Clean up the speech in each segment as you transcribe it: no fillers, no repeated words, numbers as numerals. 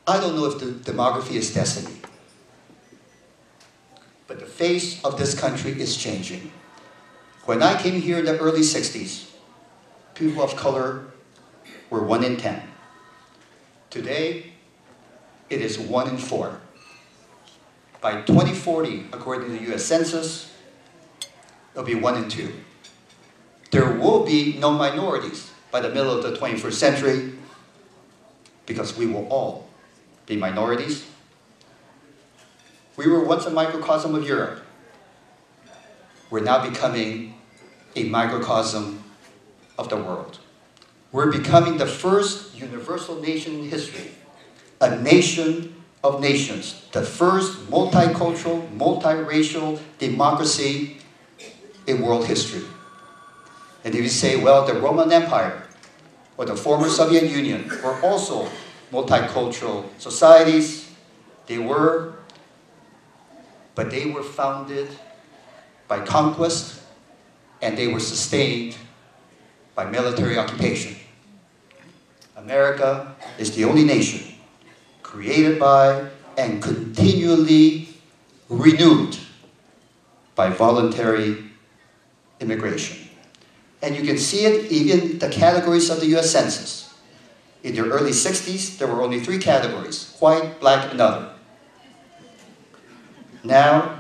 I don't know if the demography is destiny, but the face of this country is changing. When I came here in the early 60s, people of color were 1 in 10. Today, it is 1 in 4. By 2040, according to the US Census, it'll be 1 in 2. There will be no minorities by the middle of the 21st century because we will all be minorities. We were once a microcosm of Europe. We're now becoming a microcosm of the world. We're becoming the first universal nation in history, a nation of nations, the first multicultural, multiracial democracy in world history. And if you say, well, the Roman Empire or the former Soviet Union were also multicultural societies, they were, but they were founded by conquest and they were sustained by military occupation. America is the only nation created by and continually renewed by voluntary immigration. And you can see it even in the categories of the US Census. In the early 60s, there were only 3 categories: white, black, and other. Now,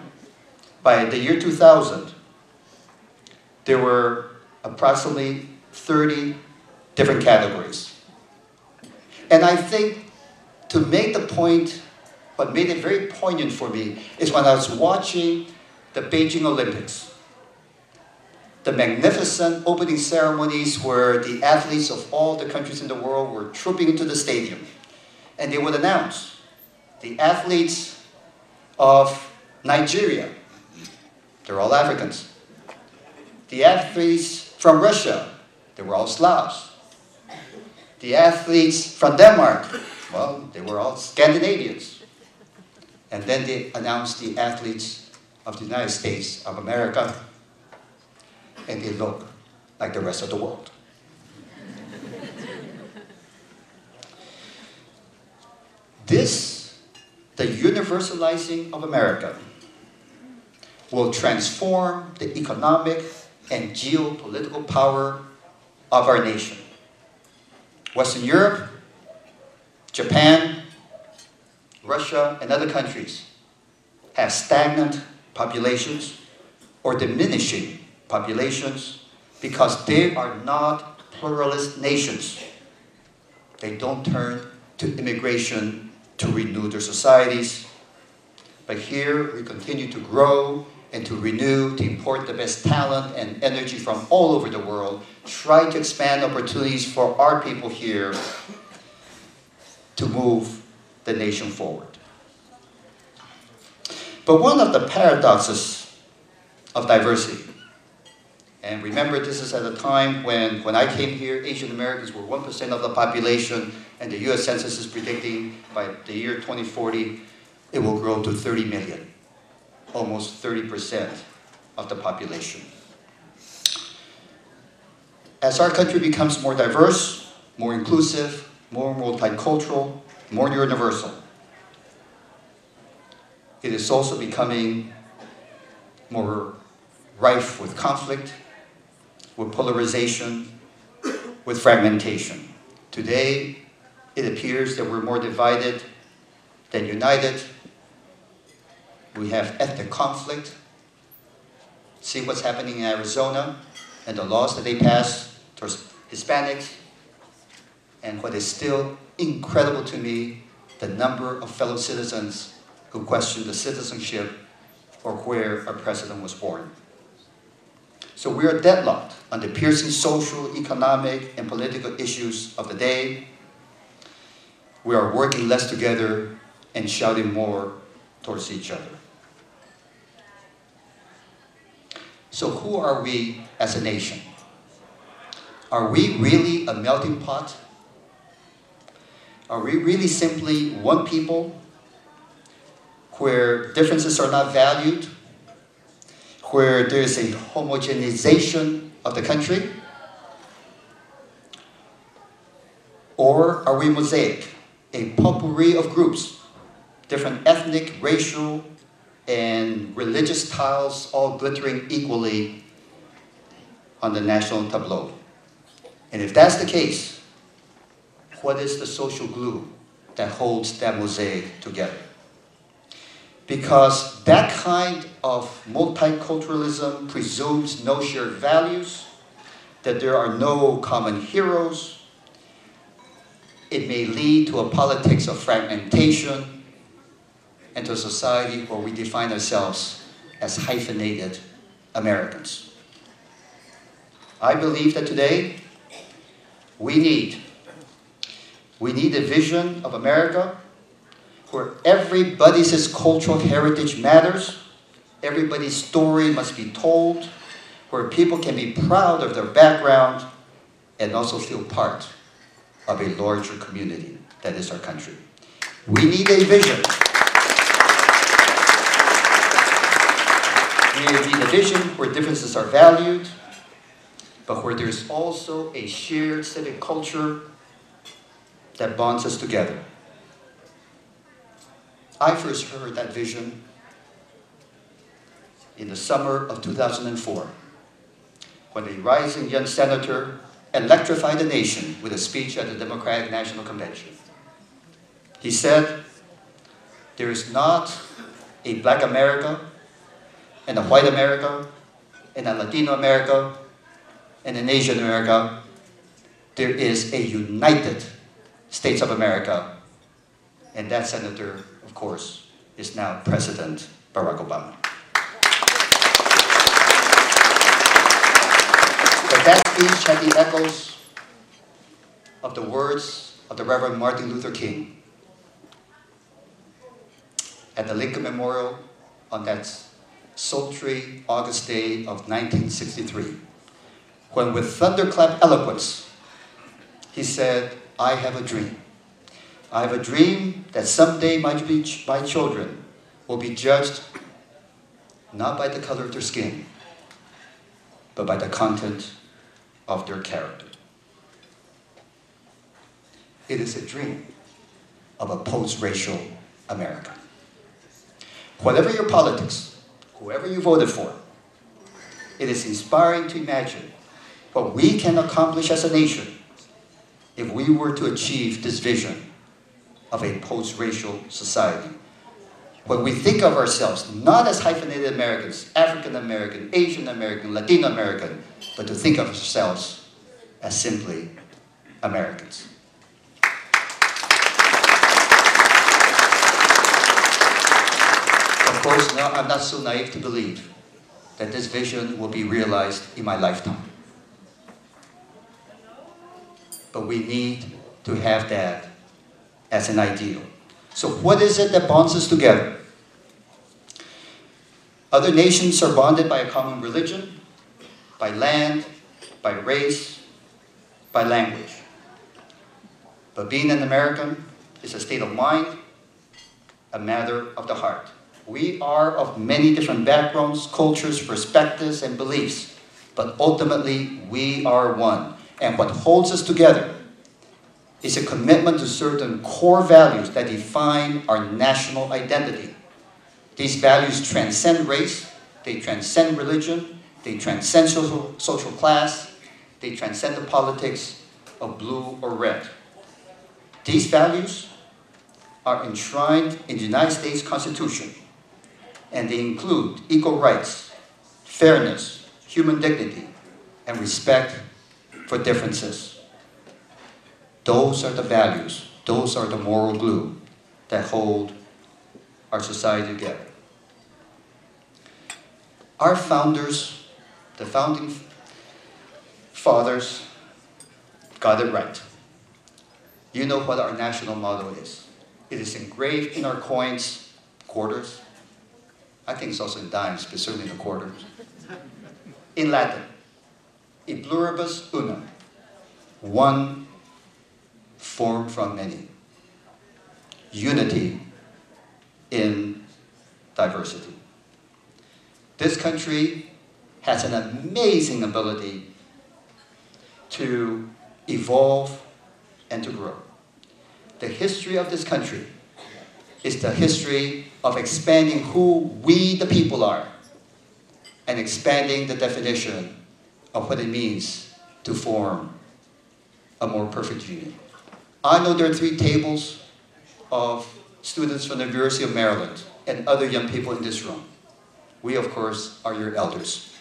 by the year 2000, there were approximately 30 different categories. And I think to make the point, what made it very poignant for me is when I was watching the Beijing Olympics. The magnificent opening ceremonies where the athletes of all the countries in the world were trooping into the stadium. And they would announce the athletes of Nigeria, they're all Africans. The athletes from Russia, they were all Slavs. The athletes from Denmark, well, they were all Scandinavians. And then they announced the athletes of the United States of America, and they look like the rest of the world. This, the universalizing of America, will transform the economic and geopolitical power of our nation. Western Europe, Japan, Russia, and other countries have stagnant populations or diminishing populations because they are not pluralist nations. They don't turn to immigration to renew their societies. But here we continue to grow and to renew, to import the best talent and energy from all over the world, try to expand opportunities for our people here to move the nation forward. But one of the paradoxes of diversity, and remember this is at a time when I came here, Asian Americans were 1% of the population, and the US Census is predicting by the year 2040, it will grow to 30 million. Almost 30% of the population. As our country becomes more diverse, more inclusive, more multicultural, more universal, it is also becoming more rife with conflict, with polarization, with fragmentation. Today, it appears that we're more divided than united. We have ethnic conflict. See what's happening in Arizona and the laws that they pass towards Hispanics. And what is still incredible to me, the number of fellow citizens who question the citizenship or where our president was born. So we are deadlocked on the piercing social, economic, and political issues of the day. We are working less together and shouting more towards each other. So who are we as a nation? Are we really a melting pot? Are we really simply one people where differences are not valued, where there's a homogenization of the country? Or are we mosaic, a potpourri of groups, different ethnic, racial, and religious tiles all glittering equally on the national tableau. And if that's the case, what is the social glue that holds that mosaic together? Because that kind of multiculturalism presumes no shared values, that there are no common heroes. It may lead to a politics of fragmentation and to a society where we define ourselves as hyphenated Americans. I believe that today we need a vision of America where everybody's cultural heritage matters, everybody's story must be told, where people can be proud of their background and also feel part of a larger community that is our country. We need a vision. We need a vision where differences are valued, but where there's also a shared civic culture that bonds us together. I first heard that vision in the summer of 2004, when a rising young senator electrified the nation with a speech at the Democratic National Convention. He said, there is not a Black America, and a white America, and a Latino America, and an Asian America. There is a united States of America, and that senator, of course, is now President Barack Obama. But that speech had the echoes of the words of the Reverend Martin Luther King at the Lincoln Memorial on that sultry August day of 1963, when with thunderclap eloquence, he said, I have a dream. I have a dream that someday my children will be judged not by the color of their skin, but by the content of their character. It is a dream of a post-racial America. Whatever your politics, whoever you voted for, it is inspiring to imagine what we can accomplish as a nation if we were to achieve this vision of a post-racial society. When we think of ourselves not as hyphenated Americans, African American, Asian American, Latino American, but to think of ourselves as simply Americans. Of course, no, I'm not so naive to believe that this vision will be realized in my lifetime. But we need to have that as an ideal. So what is it that bonds us together? Other nations are bonded by a common religion, by land, by race, by language. But being an American is a state of mind, a matter of the heart. We are of many different backgrounds, cultures, perspectives, and beliefs, but ultimately we are one. And what holds us together is a commitment to certain core values that define our national identity. These values transcend race, they transcend religion, they transcend social class, they transcend the politics of blue or red. These values are enshrined in the United States Constitution, and they include equal rights, fairness, human dignity, and respect for differences. Those are the values, those are the moral glue that hold our society together. Our founders, the founding fathers, got it right. You know what our national motto is. It is engraved in our coins, quarters. I think it's also in dimes, but certainly in the quarters. In Latin, e pluribus unum, one formed from many. Unity in diversity. This country has an amazing ability to evolve and to grow. the history of this country is the history of expanding who we the people are and expanding the definition of what it means to form a more perfect union. I know there are 3 tables of students from the University of Maryland and other young people in this room. We, of course, are your elders.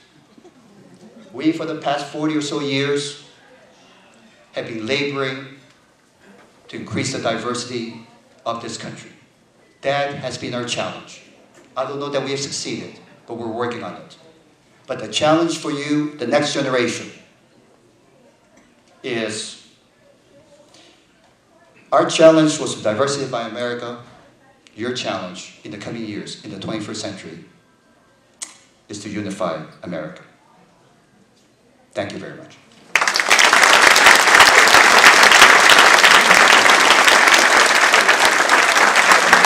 We, for the past 40 or so years, have been laboring to increase the diversity of this country. That has been our challenge. I don't know that we have succeeded, but we're working on it. But the challenge for you, the next generation, is our challenge was to diversify America. Your challenge in the coming years, in the 21st century, is to unify America. Thank you very much.